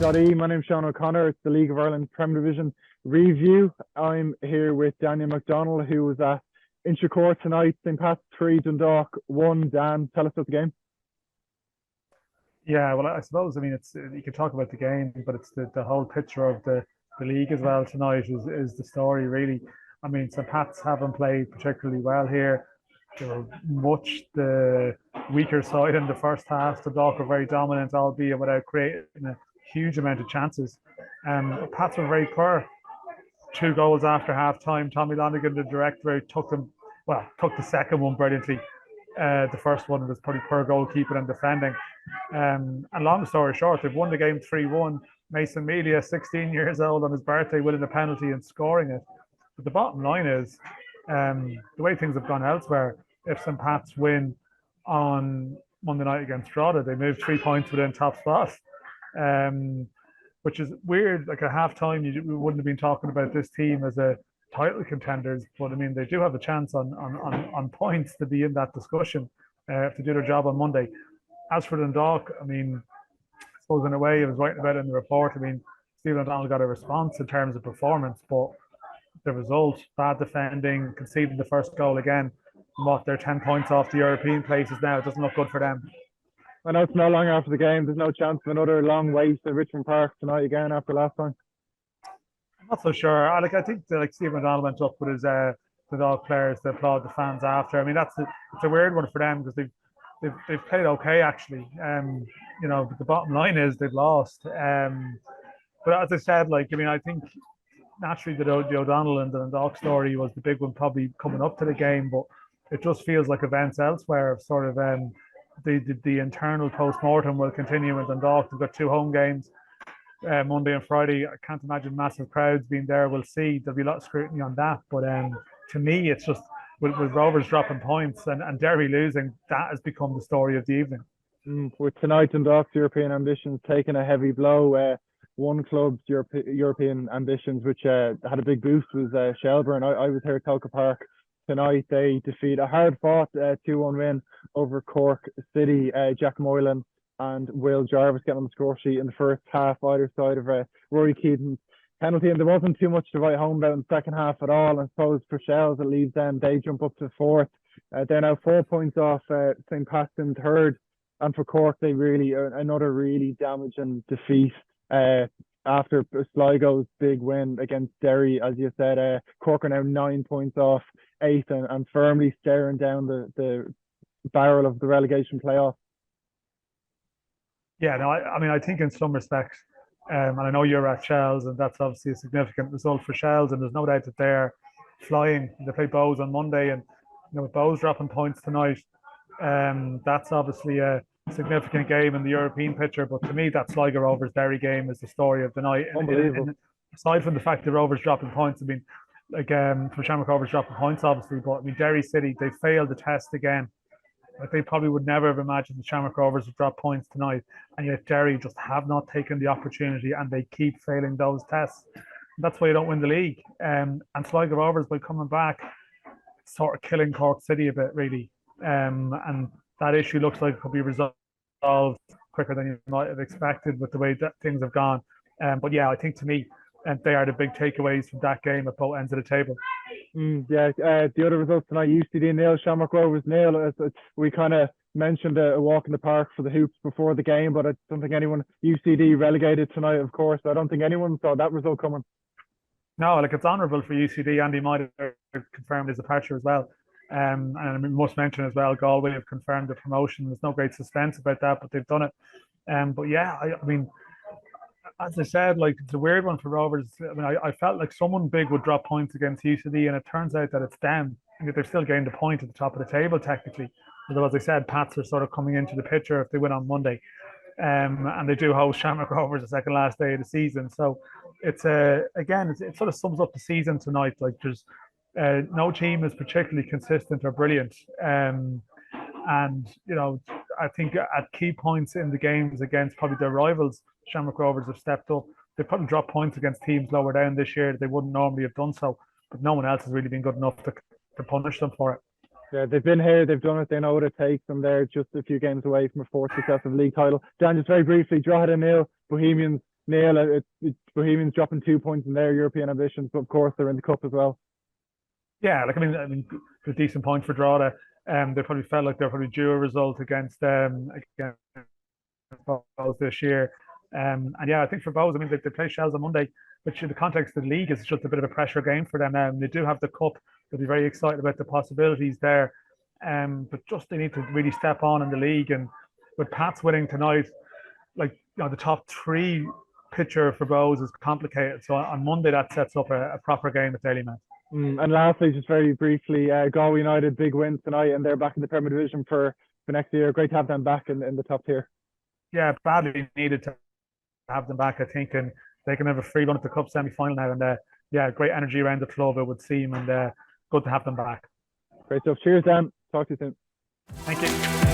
Betting.e. My name's Sean O'Connor. It's the League of Ireland Premier Division review. I'm here with Daniel McDonald, who was at Inchicore tonight. St. Pat's 3, Dundalk 1. Dan, tell us about the game. Yeah, well, I suppose, it's you can talk about the game, but it's the whole picture of the league as well tonight is the story, really. St. Pat's haven't played particularly well here. They were much the weaker side in the first half. The Dundalk were very dominant, albeit without creating a huge amount of chances. Pats were very poor. 2 goals after half time. Tommy Lonigan, the director, took the second one brilliantly. The first one was probably poor goalkeeping and defending. And long story short, they've won the game 3-1. Mason Melia, 16 years old on his birthday, winning the penalty and scoring it. But the bottom line is, the way things have gone elsewhere, if St. Pat's win on Monday night against Drogheda, they move 3 points within top spot. Which is weird. Like at halftime, we wouldn't have been talking about this team as a title contenders, but they do have a chance on points to be in that discussion if they do their job on Monday. As for Dundalk, I suppose in a way, I was writing about it in the report. Stephen O'Donnell got a response in terms of performance, but the result, bad defending, conceding the first goal again, they're 10 points off the European places now. It doesn't look good for them. I know it's no longer after the game. There's no chance of another long wait at Richmond Park tonight again after last time. I'm not so sure. I think Stephen O'Donnell went up with his the dog players to applaud the fans after. It's a weird one for them because they've played okay actually. But the bottom line is they've lost. But as I said, I think naturally the O'Donnell and the Dundalk story was the big one probably coming up to the game, but it just feels like events elsewhere have sort of the internal post-mortem will continue in Dundalk. They've got 2 home games, Monday and Friday. I can't imagine massive crowds being there. We'll see. There'll be a lot of scrutiny on that. But to me, it's just with Rovers dropping points and Derry losing, that has become the story of the evening. With tonight, Dundalk's European ambitions taking a heavy blow. One club's European ambitions, which had a big boost, was Shelbourne. I was here at Tolka Park tonight. They defeat a hard-fought 2-1 win over Cork City. Jack Moylan and Will Jarvis getting on the score sheet in the first half, either side of Rory Keaton's penalty. And there wasn't too much to write home about in the second half at all. I suppose for Shells, it leaves them. They jump up to 4th. They're now 4 points off St. Pat's in 3rd. And for Cork, they another really damaging defeat after Sligo's big win against Derry. As you said, Cork are now 9 points off 8th and firmly staring down the barrel of the relegation playoff. Yeah, no, I think in some respects, and I know you're at Shells, and that's obviously a significant result for Shells, and there's no doubt that they're flying. They play Bows on Monday, and with Bows dropping points tonight, that's obviously a significant game in the European picture. But to me, that Sligo Rovers Derry game is the story of the night. Unbelievable. And aside from the fact the Rovers dropping points, for Shamrock Rovers dropping points, obviously, but Derry City, they failed the test again. They probably would never have imagined the Shamrock Rovers would drop points tonight, and yet Derry just have not taken the opportunity, and they keep failing those tests. And that's why you don't win the league. And Sligo Rovers, by coming back, sort of killing Cork City a bit, really. And that issue looks like it could be resolved quicker than you might have expected with the way that things have gone. But yeah, I think to me, they are the big takeaways from that game at both ends of the table. The other results tonight: UCD 0, Shamrock Rovers 0. We kind of mentioned a walk in the park for the hoops before the game, but I don't think anyone UCD relegated tonight. Of course, I don't think anyone saw that result coming. No, it's honourable for UCD. Andy might have confirmed his departure as well. And I must mention as well, Galway have confirmed the promotion. There's no great suspense about that, but they've done it. But yeah, as I said, it's a weird one for Rovers. I felt like someone big would drop points against UCD, and it turns out that it's them, and that they're still getting the point at the top of the table technically. Although, as I said, Pats are sort of coming into the picture if they win on Monday, and they do host Shamrock Rovers the second last day of the season. So it's it sort of sums up the season tonight. There's no team is particularly consistent or brilliant, and I think at key points in the games against probably their rivals, Shamrock Rovers have stepped up. They probably dropped points against teams lower down this year that they wouldn't normally have done so, but no one else has really been good enough to punish them for it. Yeah, they've been here, they've done it, they know what it takes, and they're just a few games away from a 4th successive league title. Dan, just very briefly, Drogheda 0, Bohemians Neil, Bohemians dropping 2 points in their European ambitions, but of course they're in the cup as well. Yeah, like I mean, a decent point for Drogheda. They probably felt like they're probably due a result against Bows this year. And yeah, I think for Bows, I mean, they play Shells on Monday, which in the context of the league is just a bit of a pressure game for them. They do have the cup. They'll be very excited about the possibilities there. But just they need to really step on in the league. And with Pats winning tonight, like the top three picture for Bows is complicated. So on Monday, that sets up a proper game at Dalymount. And lastly, just very briefly, Galway United, big win tonight, and they're back in the Premier Division for next year. Great to have them back in the top tier. Yeah, badly needed to have them back, I think, and they can have a free run at the cup semi-final now. And yeah, great energy around the club, it would seem, and good to have them back. Great stuff. Cheers, Dan. Talk to you soon. Thank you.